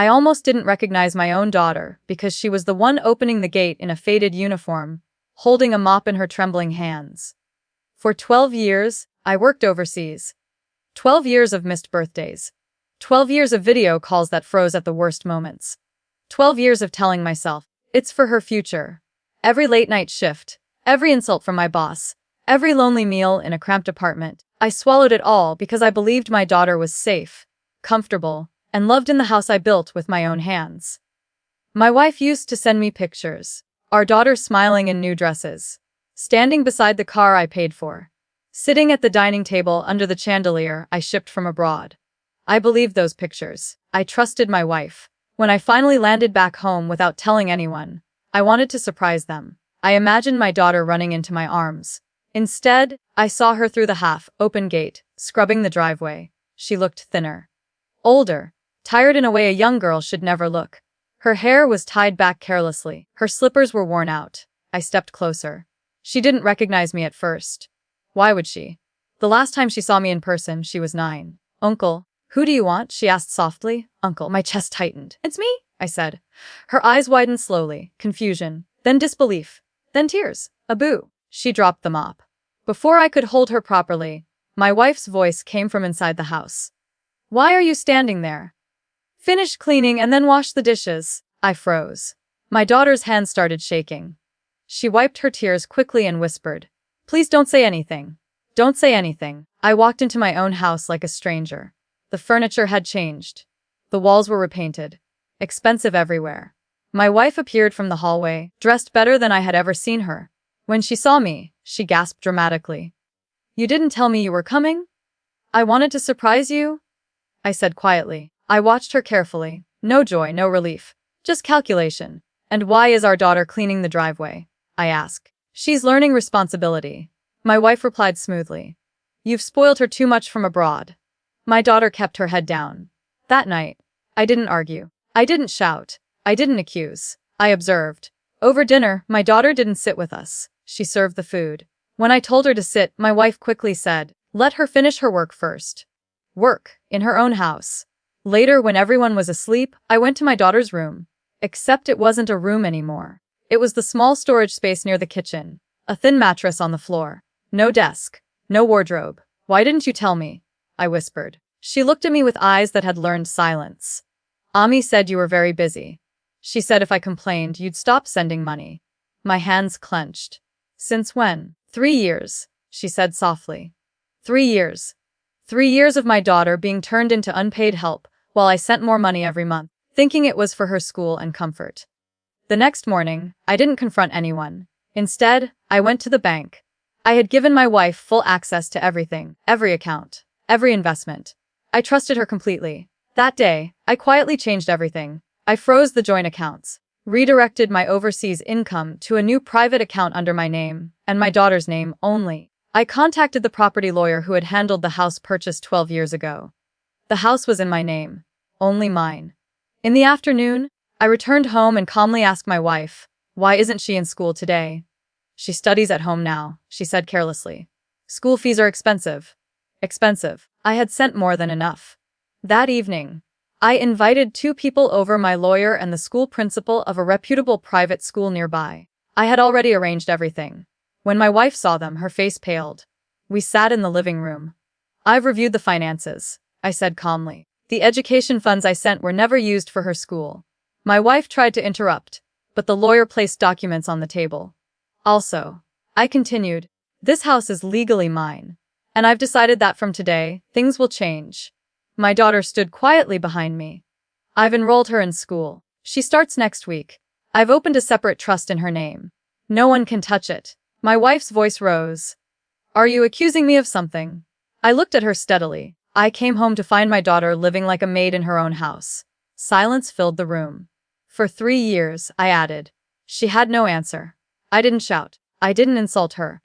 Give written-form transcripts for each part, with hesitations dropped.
I almost didn't recognize my own daughter because she was the one opening the gate in a faded uniform, holding a mop in her trembling hands. For 12 years, I worked overseas. 12 years of missed birthdays. 12 years of video calls that froze at the worst moments. 12 years of telling myself, it's for her future. Every late-night shift, every insult from my boss, every lonely meal in a cramped apartment, I swallowed it all because I believed my daughter was safe, comfortable, and loved in the house I built with my own hands. My wife used to send me pictures, our daughter smiling in new dresses, standing beside the car I paid for, sitting at the dining table under the chandelier I shipped from abroad. I believed those pictures. I trusted my wife. When I finally landed back home without telling anyone, I wanted to surprise them. I imagined my daughter running into my arms. Instead, I saw her through the half-open gate, scrubbing the driveway. She looked thinner, older, tired in a way a young girl should never look. Her hair was tied back carelessly. Her slippers were worn out. I stepped closer. She didn't recognize me at first. Why would she? The last time she saw me in person, she was 9. "Uncle, who do you want?" she asked softly. "Uncle." My chest tightened. "It's me," I said. Her eyes widened slowly, confusion, then disbelief, then tears. "Abu." She dropped the mop. Before I could hold her properly, my wife's voice came from inside the house. "Why are you standing there? Finish cleaning and then wash the dishes." I froze. My daughter's hands started shaking. She wiped her tears quickly and whispered, "Please don't say anything. Don't say anything." I walked into my own house like a stranger. The furniture had changed. The walls were repainted. Expensive everywhere. My wife appeared from the hallway, dressed better than I had ever seen her. When she saw me, she gasped dramatically. "You didn't tell me you were coming?" "I wanted to surprise you," I said quietly. I watched her carefully. No joy, no relief. Just calculation. "And why is our daughter cleaning the driveway?" I asked. "She's learning responsibility," my wife replied smoothly. "You've spoiled her too much from abroad." My daughter kept her head down. That night, I didn't argue. I didn't shout. I didn't accuse. I observed. Over dinner, my daughter didn't sit with us. She served the food. When I told her to sit, my wife quickly said, "Let her finish her work first." Work, in her own house. Later, when everyone was asleep, I went to my daughter's room. Except it wasn't a room anymore. It was the small storage space near the kitchen. A thin mattress on the floor. No desk. No wardrobe. "Why didn't you tell me?" I whispered. She looked at me with eyes that had learned silence. "Ami said you were very busy. She said if I complained, you'd stop sending money." My hands clenched. "Since when?" 3 years, she said softly. 3 years. 3 years of my daughter being turned into unpaid help, while I sent more money every month, thinking it was for her school and comfort. The next morning, I didn't confront anyone. Instead, I went to the bank. I had given my wife full access to everything, every account, every investment. I trusted her completely. That day, I quietly changed everything. I froze the joint accounts, redirected my overseas income to a new private account under my name, and my daughter's name only. I contacted the property lawyer who had handled the house purchased 12 years ago. The house was in my name, only mine. In the afternoon, I returned home and calmly asked my wife, "Why isn't she in school today?" "She studies at home now," she said carelessly. "School fees are expensive." Expensive. I had sent more than enough. That evening, I invited 2 people over, my lawyer and the school principal of a reputable private school nearby. I had already arranged everything. When my wife saw them, her face paled. We sat in the living room. "I've reviewed the finances," I said calmly. "The education funds I sent were never used for her school." My wife tried to interrupt, but the lawyer placed documents on the table. "Also," I continued, "this house is legally mine. And I've decided that from today, things will change." My daughter stood quietly behind me. "I've enrolled her in school. She starts next week. I've opened a separate trust in her name. No one can touch it." My wife's voice rose. "Are you accusing me of something?" I looked at her steadily. I came home to find my daughter living like a maid in her own house. Silence filled the room. "For 3 years," I added. She had no answer. I didn't shout. I didn't insult her.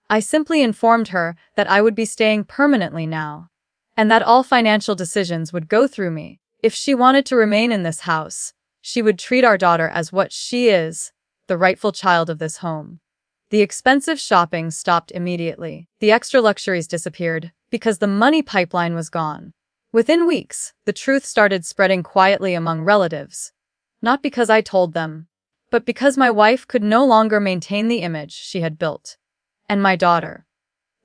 I simply informed her that I would be staying permanently now, and that all financial decisions would go through me. If she wanted to remain in this house, she would treat our daughter as what she is, the rightful child of this home. The expensive shopping stopped immediately. The extra luxuries disappeared, because the money pipeline was gone. Within weeks, the truth started spreading quietly among relatives. Not because I told them, but because my wife could no longer maintain the image she had built. And my daughter.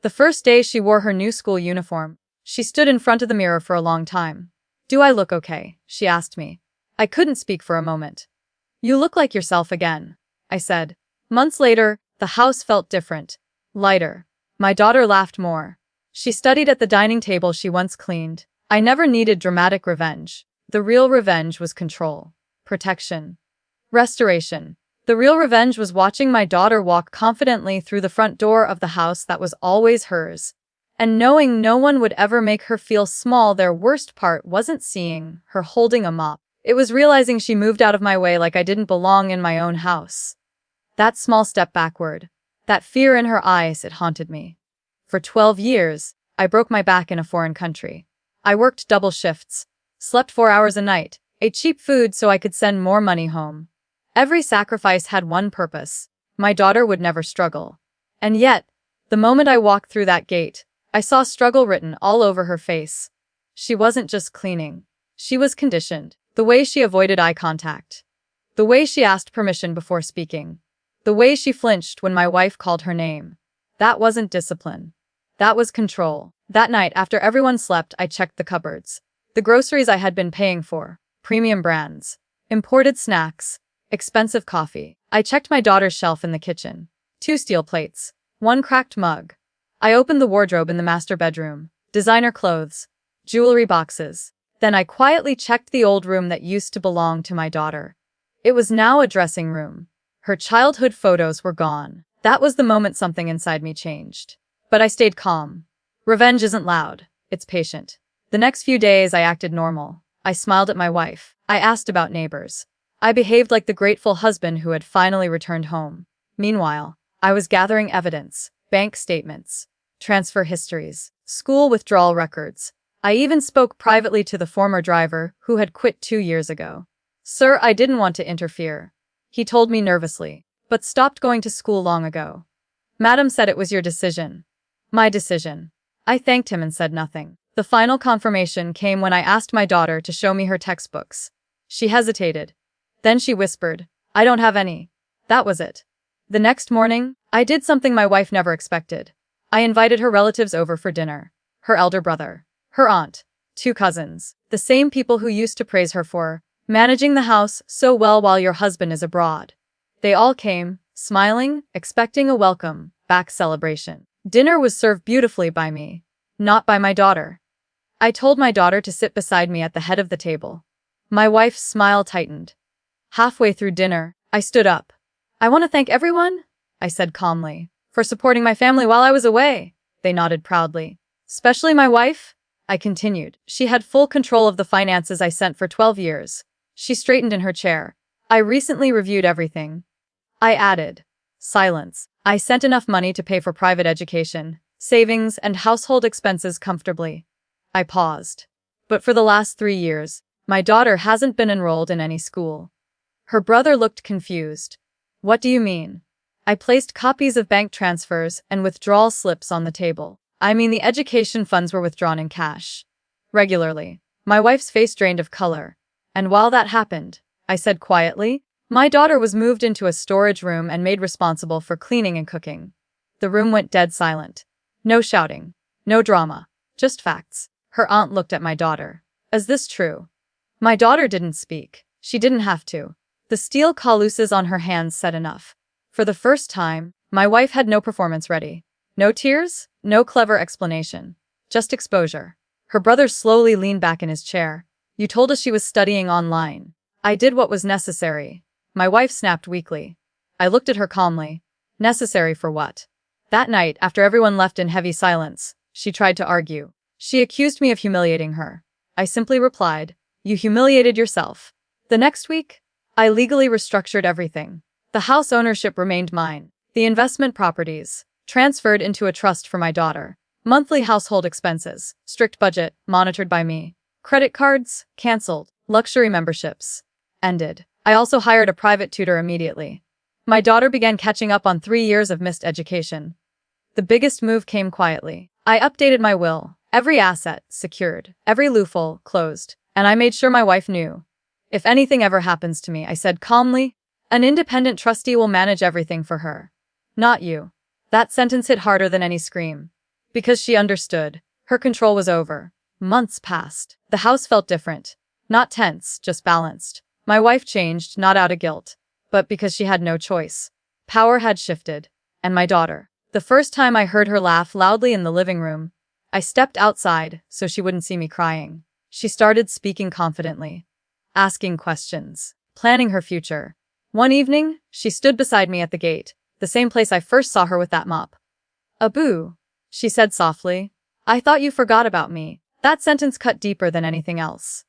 The first day she wore her new school uniform, she stood in front of the mirror for a long time. "Do I look okay?" she asked me. I couldn't speak for a moment. "You look like yourself again," I said. Months later, the house felt different. Lighter. My daughter laughed more. She studied at the dining table she once cleaned. I never needed dramatic revenge. The real revenge was control. Protection. Restoration. The real revenge was watching my daughter walk confidently through the front door of the house that was always hers. And knowing no one would ever make her feel small. Their worst part wasn't seeing her holding a mop. It was realizing she moved out of my way like I didn't belong in my own house. That small step backward. That fear in her eyes, it haunted me. For 12 years, I broke my back in a foreign country. I worked double shifts, slept 4 hours a night, ate cheap food so I could send more money home. Every sacrifice had one purpose. My daughter would never struggle. And yet, the moment I walked through that gate, I saw struggle written all over her face. She wasn't just cleaning. She was conditioned. The way she avoided eye contact. The way she asked permission before speaking. The way she flinched when my wife called her name. That wasn't discipline. That was control. That night, after everyone slept, I checked the cupboards. The groceries I had been paying for. Premium brands. Imported snacks. Expensive coffee. I checked my daughter's shelf in the kitchen. 2 steel plates. 1 cracked mug. I opened the wardrobe in the master bedroom. Designer clothes. Jewelry boxes. Then I quietly checked the old room that used to belong to my daughter. It was now a dressing room. Her childhood photos were gone. That was the moment something inside me changed. But I stayed calm. Revenge isn't loud. It's patient. The next few days I acted normal. I smiled at my wife. I asked about neighbors. I behaved like the grateful husband who had finally returned home. Meanwhile, I was gathering evidence, bank statements, transfer histories, school withdrawal records. I even spoke privately to the former driver who had quit 2 years ago. "Sir, I didn't want to interfere," he told me nervously, "but stopped going to school long ago." "Madam said it was your decision." "My decision." I thanked him and said nothing. The final confirmation came when I asked my daughter to show me her textbooks. She hesitated. Then she whispered, "I don't have any." That was it. The next morning, I did something my wife never expected. I invited her relatives over for dinner. Her elder brother. Her aunt. 2 cousins. The same people who used to praise her for managing the house so well while your husband is abroad. They all came, smiling, expecting a welcome back celebration. Dinner was served beautifully by me, not by my daughter. I told my daughter to sit beside me at the head of the table. My wife's smile tightened. Halfway through dinner, I stood up. "I want to thank everyone," I said calmly, "for supporting my family while I was away." They nodded proudly. "Especially my wife," I continued. "She had full control of the finances I sent for 12 years. She straightened in her chair. I recently reviewed everything." I added. Silence. "I sent enough money to pay for private education, savings, and household expenses comfortably." I paused. "But for the last 3 years, my daughter hasn't been enrolled in any school." Her brother looked confused. "What do you mean?" I placed copies of bank transfers and withdrawal slips on the table. "I mean the education funds were withdrawn in cash. Regularly." My wife's face drained of color. "And while that happened," I said quietly, "my daughter was moved into a storage room and made responsible for cleaning and cooking." The room went dead silent. No shouting. No drama. Just facts. Her aunt looked at my daughter. "Is this true?" My daughter didn't speak. She didn't have to. The steel calluses on her hands said enough. For the first time, my wife had no performance ready. No tears, no clever explanation. Just exposure. Her brother slowly leaned back in his chair. "You told us she was studying online." "I did what was necessary." My wife snapped weakly. I looked at her calmly. "Necessary for what?" That night, after everyone left in heavy silence, she tried to argue. She accused me of humiliating her. I simply replied, "You humiliated yourself." The next week, I legally restructured everything. The house ownership remained mine. The investment properties transferred into a trust for my daughter. Monthly household expenses, strict budget, monitored by me. Credit cards, canceled. Luxury memberships, ended. I also hired a private tutor immediately. My daughter began catching up on 3 years of missed education. The biggest move came quietly. I updated my will, Every asset secured, every loophole closed, and I made sure my wife knew. If anything ever happens to me, I said calmly, an independent trustee will manage everything for her. Not you. That sentence hit harder than any scream. Because she understood. Her control was over. Months passed. The house felt different. Not tense, just balanced. My wife changed, not out of guilt, but because she had no choice. Power had shifted. And my daughter. The first time I heard her laugh loudly in the living room, I stepped outside so she wouldn't see me crying. She started speaking confidently, asking questions, planning her future. One evening, she stood beside me at the gate, the same place I first saw her with that mop. "Abu," she said softly, "I thought you forgot about me." That sentence cut deeper than anything else.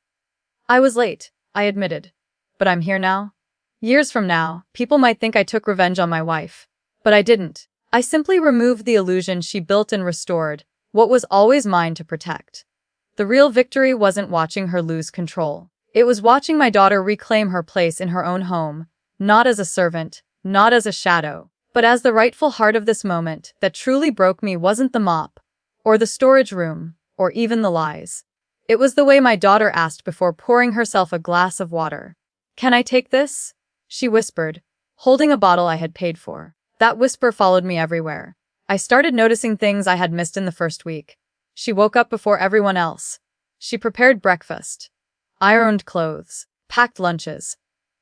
I was late, I admitted. But I'm here now. Years from now, people might think I took revenge on my wife. But I didn't. I simply removed the illusion she built and restored what was always mine to protect. The real victory wasn't watching her lose control. It was watching my daughter reclaim her place in her own home, not as a servant, not as a shadow, but as the rightful heart of this moment. That truly broke me wasn't the mop, or the storage room, or even the lies. It was the way my daughter asked before pouring herself a glass of water. "Can I take this?" she whispered, holding a bottle I had paid for. That whisper followed me everywhere. I started noticing things I had missed in the first week. She woke up before everyone else. She prepared breakfast, ironed clothes, packed lunches,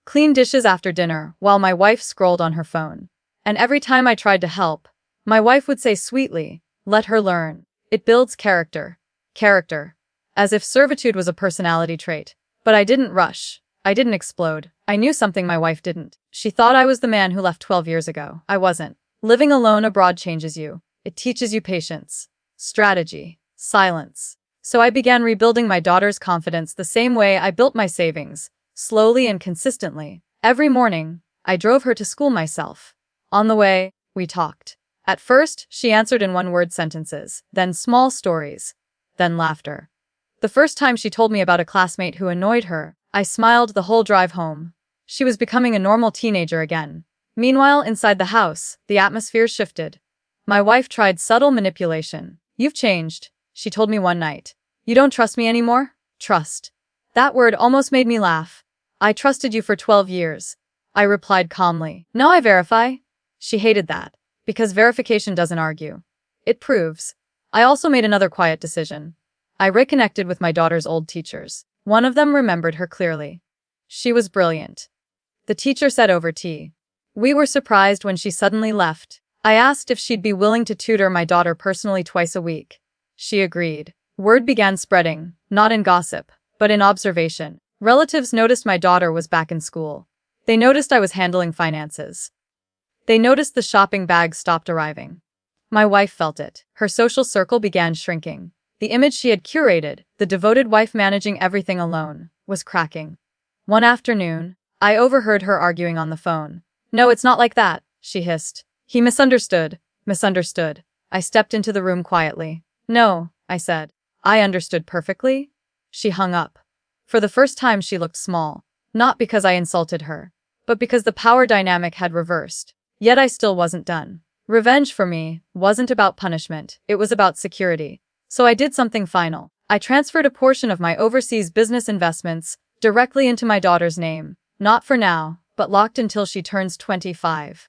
cleaned dishes after dinner while my wife scrolled on her phone. And every time I tried to help, my wife would say sweetly, "Let her learn. It builds character." Character. As if servitude was a personality trait. But I didn't rush. I didn't explode. I knew something my wife didn't. She thought I was the man who left 12 years ago. I wasn't. Living alone abroad changes you. It teaches you patience, strategy, silence. So I began rebuilding my daughter's confidence the same way I built my savings, slowly and consistently. Every morning, I drove her to school myself. On the way, we talked. At first, she answered in one-word sentences, then small stories, then laughter. The first time she told me about a classmate who annoyed her, I smiled the whole drive home. She was becoming a normal teenager again. Meanwhile, inside the house, the atmosphere shifted. My wife tried subtle manipulation. "You've changed," she told me one night. "You don't trust me anymore?" Trust. That word almost made me laugh. "I trusted you for 12 years. I replied calmly. "Now I verify." She hated that. Because verification doesn't argue. It proves. I also made another quiet decision. I reconnected with my daughter's old teachers. One of them remembered her clearly. She was brilliant. The teacher said over tea. We were surprised when she suddenly left. I asked if she'd be willing to tutor my daughter personally twice a week. She agreed. Word began spreading, not in gossip, but in observation. Relatives noticed my daughter was back in school. They noticed I was handling finances. They noticed the shopping bags stopped arriving. My wife felt it. Her social circle began shrinking. The image she had curated, the devoted wife managing everything alone, was cracking. One afternoon, I overheard her arguing on the phone. "No, it's not like that," she hissed. "He misunderstood." Misunderstood. I stepped into the room quietly. "No," I said. "I understood perfectly." She hung up. For the first time she looked small. Not because I insulted her, but because the power dynamic had reversed. Yet I still wasn't done. Revenge for me wasn't about punishment, it was about security. So I did something final. I transferred a portion of my overseas business investments directly into my daughter's name. Not for now, but locked until she turns 25.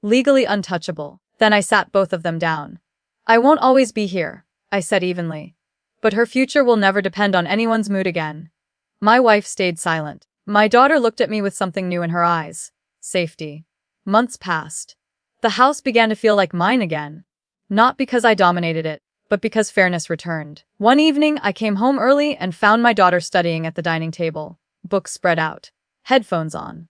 Legally untouchable. Then I sat both of them down. "I won't always be here," I said evenly. "But her future will never depend on anyone's mood again." My wife stayed silent. My daughter looked at me with something new in her eyes. Safety. Months passed. The house began to feel like mine again. Not because I dominated it, but because fairness returned. One evening, I came home early and found my daughter studying at the dining table. Books spread out. Headphones on.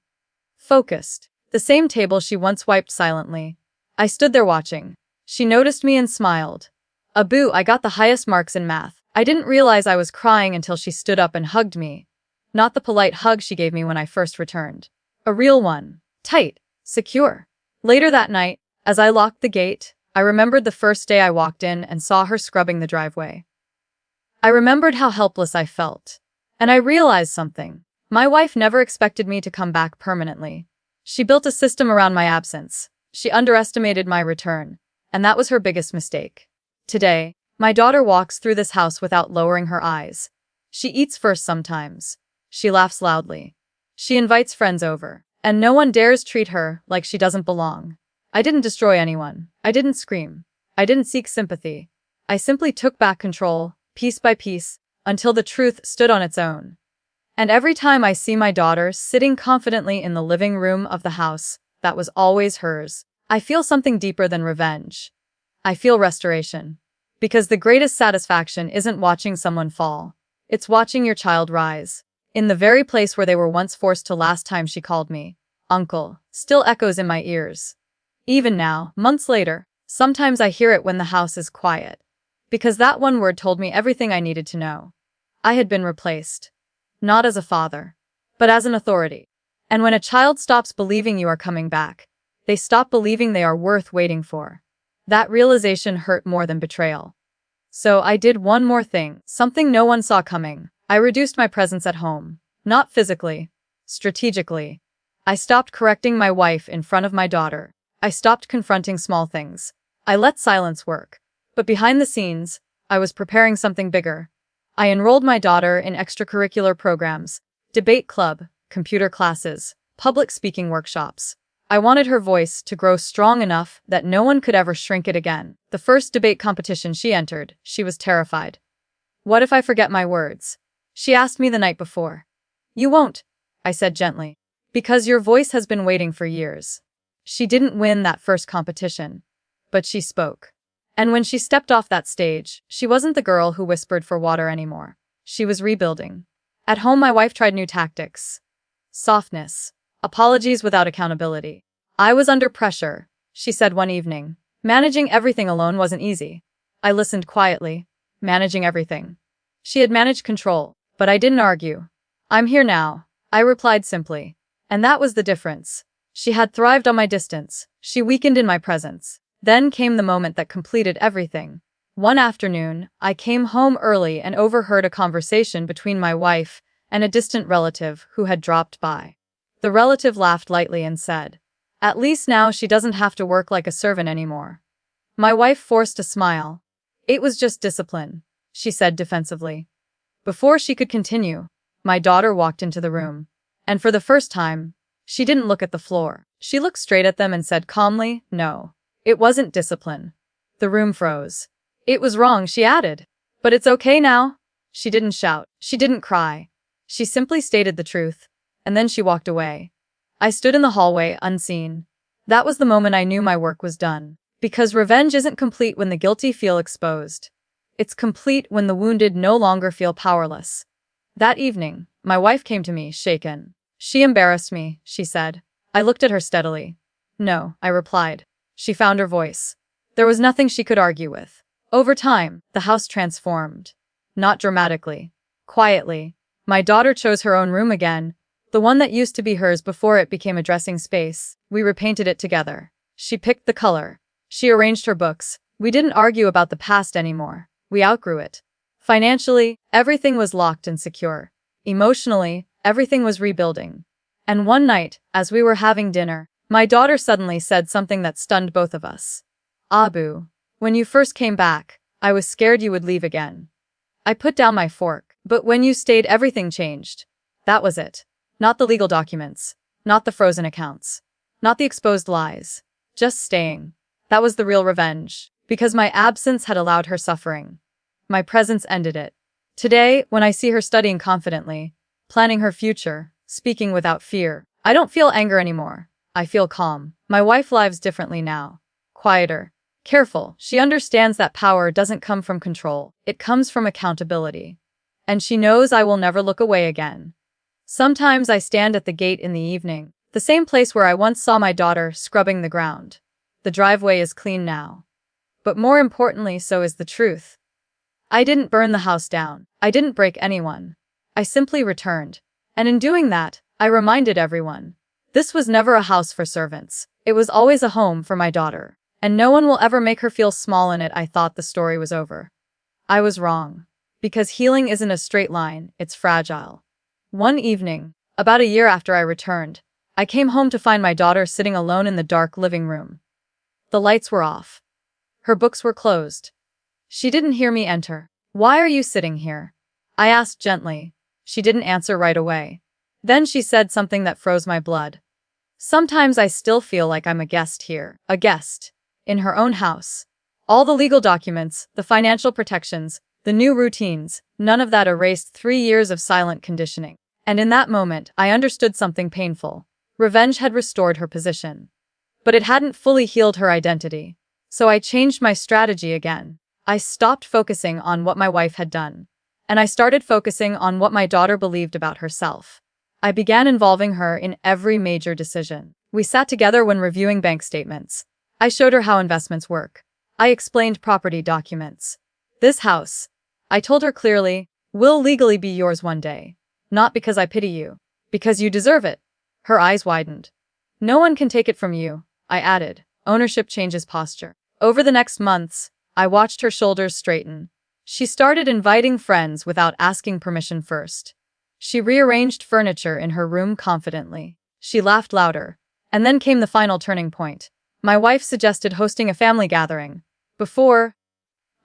Focused. The same table she once wiped silently. I stood there watching. She noticed me and smiled. "Abu, I got the highest marks in math." I didn't realize I was crying until she stood up and hugged me. Not the polite hug she gave me when I first returned. A real one. Tight. Secure. Later that night, as I locked the gate, I remembered the first day I walked in and saw her scrubbing the driveway. I remembered how helpless I felt. And I realized something. My wife never expected me to come back permanently. She built a system around my absence. She underestimated my return. And that was her biggest mistake. Today, My daughter walks through this house without lowering her eyes. She eats first sometimes. She laughs loudly. She invites friends over. And no one dares treat her like she doesn't belong. I didn't destroy anyone. I didn't scream. I didn't seek sympathy. I simply took back control, piece by piece, until the truth stood on its own. And every time I see my daughter sitting confidently in the living room of the house that was always hers, I feel something deeper than revenge. I feel restoration. Because the greatest satisfaction isn't watching someone fall. It's watching your child rise. In the very place where they were once forced to. Last time she called me uncle still echoes in my ears. Even now, months later, sometimes I hear it when the house is quiet. Because that one word told me everything I needed to know. I had been replaced. Not as a father, but as an authority. And when a child stops believing you are coming back, they stop believing they are worth waiting for. That realization hurt more than betrayal. So I did one more thing, something no one saw coming. I reduced my presence at home. Not physically. Strategically. I stopped correcting my wife in front of my daughter. I stopped confronting small things. I let silence work. But behind the scenes, I was preparing something bigger. I enrolled my daughter in extracurricular programs, debate club, computer classes, public speaking workshops. I wanted her voice to grow strong enough that no one could ever shrink it again. The first debate competition she entered, she was terrified. What if I forget my words? She asked me the night before. You won't, I said gently. Because your voice has been waiting for years. She didn't win that first competition. But she spoke. And when she stepped off that stage, she wasn't the girl who whispered for water anymore. She was rebuilding. At home, my wife tried new tactics. Softness. Apologies without accountability. I was under pressure, she said one evening. Managing everything alone wasn't easy. I listened quietly. Managing everything. She had managed control, but I didn't argue. I'm here now, I replied simply. And that was the difference. She had thrived on my distance. She weakened in my presence. Then came the moment that completed everything. One afternoon, I came home early and overheard a conversation between my wife and a distant relative who had dropped by. The relative laughed lightly and said, "At least now she doesn't have to work like a servant anymore." My wife forced a smile. "It was just discipline," she said defensively. Before she could continue, my daughter walked into the room. And for the first time, she didn't look at the floor. She looked straight at them and said calmly, "No. It wasn't discipline." The room froze. "It was wrong," she added. "But it's okay now." She didn't shout. She didn't cry. She simply stated the truth. And then she walked away. I stood in the hallway, unseen. That was the moment I knew my work was done. Because revenge isn't complete when the guilty feel exposed. It's complete when the wounded no longer feel powerless. That evening, my wife came to me, shaken. "She embarrassed me," she said. I looked at her steadily. "No," I replied. She found her voice. There was nothing she could argue with. Over time, the house transformed. Not dramatically. Quietly. My daughter chose her own room again, the one that used to be hers before it became a dressing space. We repainted it together. She picked the color. She arranged her books. We didn't argue about the past anymore. We outgrew it. Financially, everything was locked and secure. Emotionally, everything was rebuilding. And one night, as we were having dinner, my daughter suddenly said something that stunned both of us. "Abu, when you first came back, I was scared you would leave again." I put down my fork. "But when you stayed, everything changed." That was it. Not the legal documents. Not the frozen accounts. Not the exposed lies. Just staying. That was the real revenge. Because my absence had allowed her suffering. My presence ended it. Today, when I see her studying confidently, planning her future, speaking without fear, I don't feel anger anymore. I feel calm. My wife lives differently now. Quieter. Careful. She understands that power doesn't come from control. It comes from accountability. And she knows I will never look away again. Sometimes I stand at the gate in the evening, the same place where I once saw my daughter scrubbing the ground. The driveway is clean now. But more importantly, so is the truth. I didn't burn the house down. I didn't break anyone. I simply returned. And in doing that, I reminded everyone. This was never a house for servants. It was always a home for my daughter. And no one will ever make her feel small in it. I thought the story was over. I was wrong. Because healing isn't a straight line, it's fragile. One evening, about a year after I returned, I came home to find my daughter sitting alone in the dark living room. The lights were off. Her books were closed. She didn't hear me enter. "Why are you sitting here?" I asked gently. She didn't answer right away. Then she said something that froze my blood. "Sometimes I still feel like I'm a guest here." A guest. In her own house. All the legal documents, the financial protections, the new routines, none of that erased 3 years of silent conditioning. And in that moment, I understood something painful. Revenge had restored her position. But it hadn't fully healed her identity. So I changed my strategy again. I stopped focusing on what my wife had done. And I started focusing on what my daughter believed about herself. I began involving her in every major decision. We sat together when reviewing bank statements. I showed her how investments work. I explained property documents. "This house," I told her clearly, "will legally be yours one day. Not because I pity you. Because you deserve it." Her eyes widened. "No one can take it from you," I added. "Ownership changes posture." Over the next months, I watched her shoulders straighten. She started inviting friends without asking permission first. She rearranged furniture in her room confidently. She laughed louder. And then came the final turning point. My wife suggested hosting a family gathering. Before,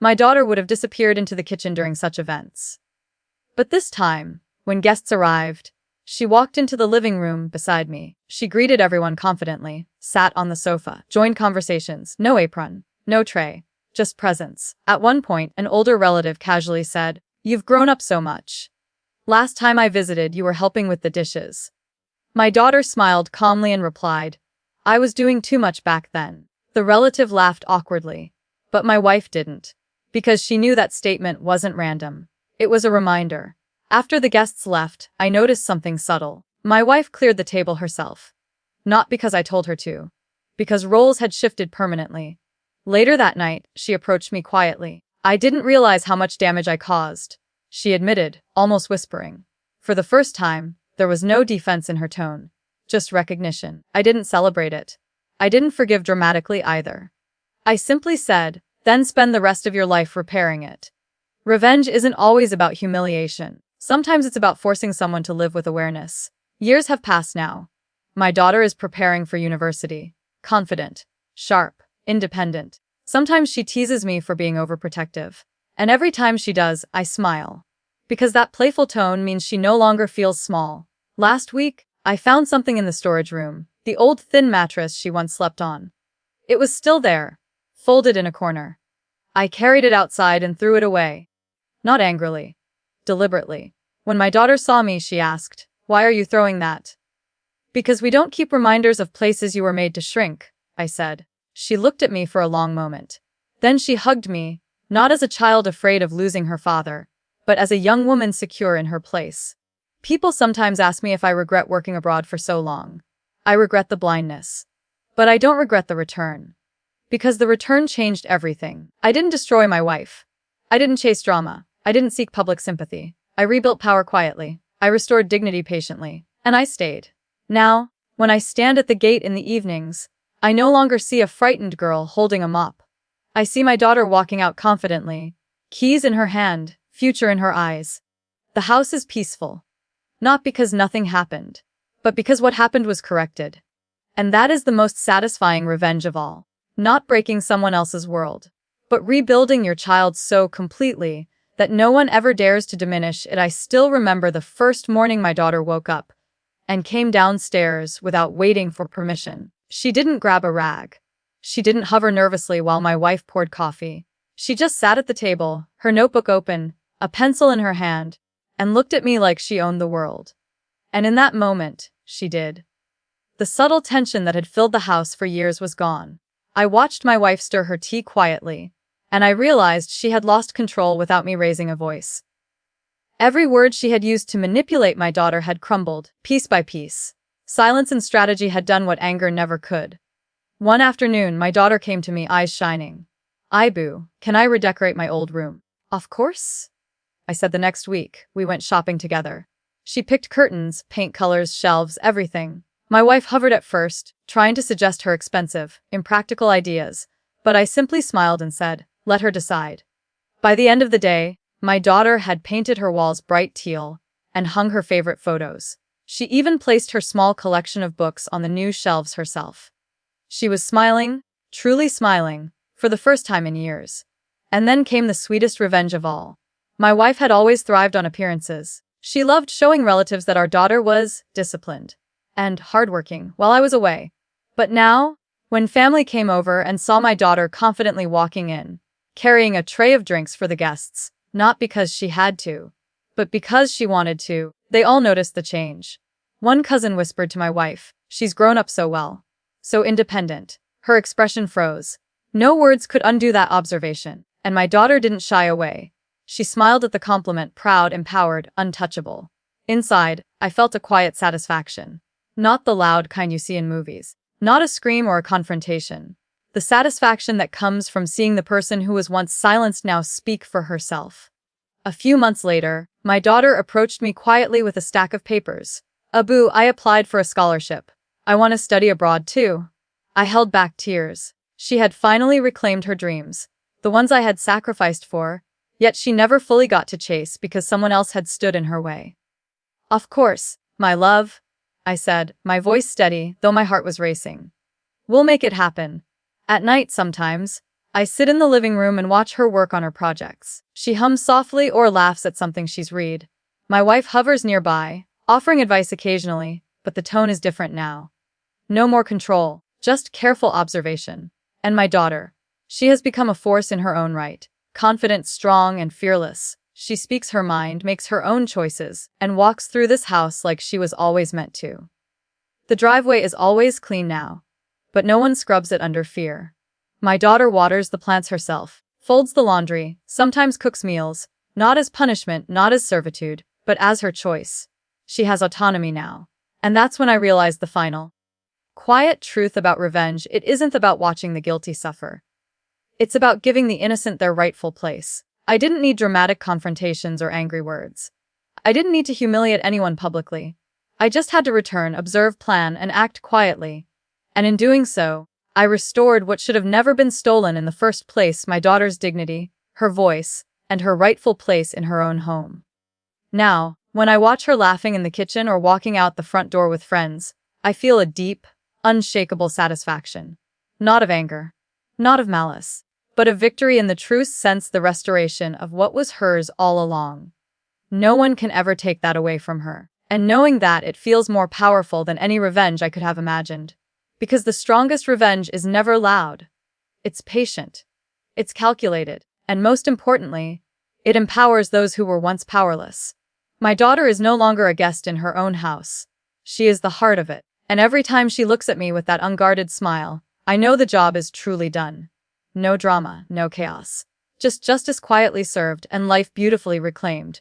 my daughter would have disappeared into the kitchen during such events. But this time, when guests arrived, she walked into the living room beside me. She greeted everyone confidently, sat on the sofa, joined conversations, no apron, no tray, just presence. At one point, an older relative casually said, "You've grown up so much. Last time I visited, you were helping with the dishes." My daughter smiled calmly and replied, "I was doing too much back then." The relative laughed awkwardly, but my wife didn't, because she knew that statement wasn't random. It was a reminder. After the guests left, I noticed something subtle. My wife cleared the table herself. Not because I told her to. Because roles had shifted permanently. Later that night, she approached me quietly. "I didn't realize how much damage I caused," she admitted, almost whispering. For the first time, there was no defense in her tone. Just recognition. I didn't celebrate it. I didn't forgive dramatically either. I simply said, "Then spend the rest of your life repairing it." Revenge isn't always about humiliation. Sometimes it's about forcing someone to live with awareness. Years have passed now. My daughter is preparing for university. Confident. Sharp. Independent. Sometimes she teases me for being overprotective. And every time she does, I smile. Because that playful tone means she no longer feels small. Last week, I found something in the storage room. The old thin mattress she once slept on. It was still there, folded in a corner. I carried it outside and threw it away. Not angrily. Deliberately. When my daughter saw me, she asked, "Why are you throwing that?" "Because we don't keep reminders of places you were made to shrink," I said. She looked at me for a long moment. Then she hugged me, not as a child afraid of losing her father, but as a young woman secure in her place. People sometimes ask me if I regret working abroad for so long. I regret the blindness. But I don't regret the return. Because the return changed everything. I didn't destroy my wife. I didn't chase drama. I didn't seek public sympathy. I rebuilt power quietly. I restored dignity patiently. And I stayed. Now, when I stand at the gate in the evenings, I no longer see a frightened girl holding a mop. I see my daughter walking out confidently, keys in her hand, future in her eyes. The house is peaceful. Not because nothing happened, but because what happened was corrected. And that is the most satisfying revenge of all. Not breaking someone else's world, but rebuilding your child so completely that no one ever dares to diminish it. I still remember the first morning my daughter woke up and came downstairs without waiting for permission. She didn't grab a rag. She didn't hover nervously while my wife poured coffee. She just sat at the table, her notebook open, a pencil in her hand, and looked at me like she owned the world. And in that moment, she did. The subtle tension that had filled the house for years was gone. I watched my wife stir her tea quietly, and I realized she had lost control without me raising a voice. Every word she had used to manipulate my daughter had crumbled, piece by piece. Silence and strategy had done what anger never could. One afternoon, my daughter came to me, eyes shining. "Boo, can I redecorate my old room?" "Of course," I said. The next week, we went shopping together. She picked curtains, paint colors, shelves, everything. My wife hovered at first, trying to suggest her expensive, impractical ideas, but I simply smiled and said, "Let her decide." By the end of the day, my daughter had painted her walls bright teal and hung her favorite photos. She even placed her small collection of books on the new shelves herself. She was smiling, truly smiling, for the first time in years. And then came the sweetest revenge of all. My wife had always thrived on appearances. She loved showing relatives that our daughter was disciplined and hardworking while I was away. But now, when family came over and saw my daughter confidently walking in, carrying a tray of drinks for the guests, not because she had to, but because she wanted to, they all noticed the change. One cousin whispered to my wife, "She's grown up so well. So independent." Her expression froze. No words could undo that observation, and my daughter didn't shy away. She smiled at the compliment, proud, empowered, untouchable. Inside, I felt a quiet satisfaction. Not the loud kind you see in movies. Not a scream or a confrontation. The satisfaction that comes from seeing the person who was once silenced now speak for herself. A few months later, my daughter approached me quietly with a stack of papers. "Abu, I applied for a scholarship. I want to study abroad too." I held back tears. She had finally reclaimed her dreams, the ones I had sacrificed for, yet she never fully got to chase because someone else had stood in her way. "Of course, my love," I said, my voice steady, though my heart was racing. "We'll make it happen." At night sometimes, I sit in the living room and watch her work on her projects. She hums softly or laughs at something she's read. My wife hovers nearby, offering advice occasionally, but the tone is different now. No more control, just careful observation. And my daughter. She has become a force in her own right. Confident, strong, and fearless. She speaks her mind, makes her own choices, and walks through this house like she was always meant to. The driveway is always clean now, but no one scrubs it under fear. My daughter waters the plants herself, folds the laundry, sometimes cooks meals, not as punishment, not as servitude, but as her choice. She has autonomy now. And that's when I realized the final quiet truth about revenge. It isn't about watching the guilty suffer. It's about giving the innocent their rightful place. I didn't need dramatic confrontations or angry words. I didn't need to humiliate anyone publicly. I just had to return, observe, plan, and act quietly. And in doing so, I restored what should have never been stolen in the first place: my daughter's dignity, her voice, and her rightful place in her own home. Now, when I watch her laughing in the kitchen or walking out the front door with friends, I feel a deep, unshakable satisfaction. Not of anger, not of malice, but of victory in the true sense, the restoration of what was hers all along. No one can ever take that away from her. And knowing that, it feels more powerful than any revenge I could have imagined. Because the strongest revenge is never loud. It's patient. It's calculated. And most importantly, it empowers those who were once powerless. My daughter is no longer a guest in her own house. She is the heart of it. And every time she looks at me with that unguarded smile, I know the job is truly done. No drama, no chaos. Just justice quietly served and life beautifully reclaimed.